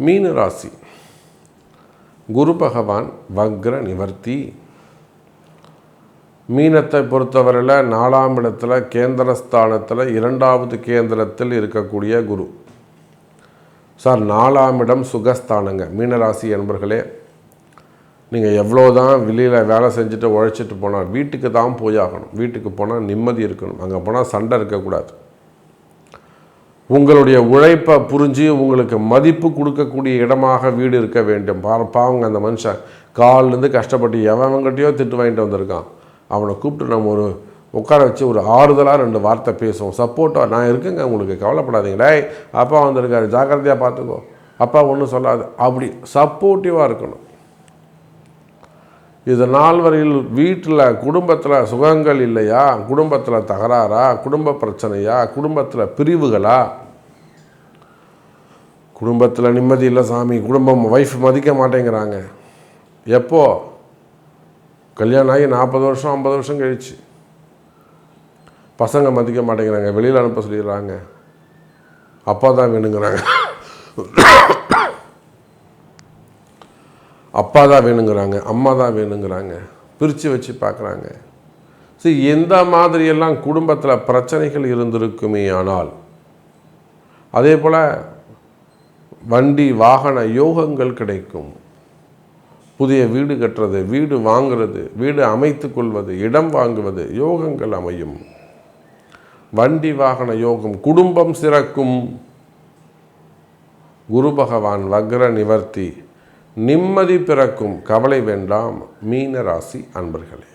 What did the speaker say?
மீன ராசி, குரு பகவான் வக்ர நிவர்த்தி. மீனத்தை பொறுத்தவரையில் 4ஆம் இடத்துல கேந்திரஸ்தானத்தில் 2வது கேந்திரத்தில் இருக்கக்கூடிய குரு. சார் 4ஆம் இடம் சுகஸ்தானங்க. மீனராசி என்பர்களே, நீங்கள் எவ்வளோதான் வெளியில் வேலை செஞ்சுட்டு உழைச்சிட்டு போனால் வீட்டுக்கு தான் போய் ஆகணும். வீட்டுக்கு போனால் நிம்மதி இருக்கணும். அங்கே போனால் சண்டை இருக்கக்கூடாது. உங்களுடைய உழைப்பை புரிஞ்சு உங்களுக்கு மதிப்பு கொடுக்கக்கூடிய இடமாக வீடு இருக்க வேண்டும். பாவங்க அந்த மனுஷன் காலிலேருந்து கஷ்டப்பட்டு எவன்கிட்டயோ திட்டு வாங்கிட்டு வந்திருக்கான். அவனை கூப்பிட்டு நம்ம ஒரு உட்கார வச்சு ஒரு ஆறுதலாக 2 வார்த்தை பேசுவோம். சப்போர்ட்டாக நான் இருக்குங்க, உங்களுக்கு கவலைப்படாதீங்களே, அப்பா வந்திருக்காரு, ஜாக்கிரதையாக பார்த்துக்கோ, அப்பா ஒன்றும் சொல்லாது, அப்படி சப்போர்ட்டிவாக இருக்கணும். இது நாள் வரையில் வீட்டில் குடும்பத்தில் சுகங்கள் இல்லையா, குடும்பத்தில் தகராறா, குடும்ப பிரச்சனையா, குடும்பத்தில் பிரிவுகளா, குடும்பத்தில் நிம்மதி இல்லை சாமி, குடும்பம் ஒய்ஃப் மதிக்க மாட்டேங்கிறாங்க. எப்போ கல்யாணம் ஆகி 40 வருஷம் 50 வருஷம் கழிச்சு பசங்க மதிக்க மாட்டேங்கிறாங்க, வெளியில் அனுப்ப சொல்லிடுறாங்க, அப்பா தான் வேணுங்கிறாங்க, அப்பா தான் வேணுங்கிறாங்க, அம்மா தான் வேணுங்கிறாங்க, பிரித்து வச்சு பார்க்குறாங்க. சரி, எந்த மாதிரியெல்லாம் குடும்பத்தில் பிரச்சனைகள் இருந்திருக்குமே. ஆனால் அதே போல் வண்டி வாகன யோகங்கள் கிடைக்கும். புதிய வீடு கட்டுறது, வீடு வாங்கிறது, வீடு அமைத்து கொள்வது, இடம் வாங்குவது, யோகங்கள் அமையும். வண்டி வாகன யோகம், குடும்பம் சிறக்கும். குரு பகவான் வக்ர நிவர்த்தி, நிம்மதி பிறக்கும். கவலை வேண்டாம் மீன ராசி அன்பர்களே.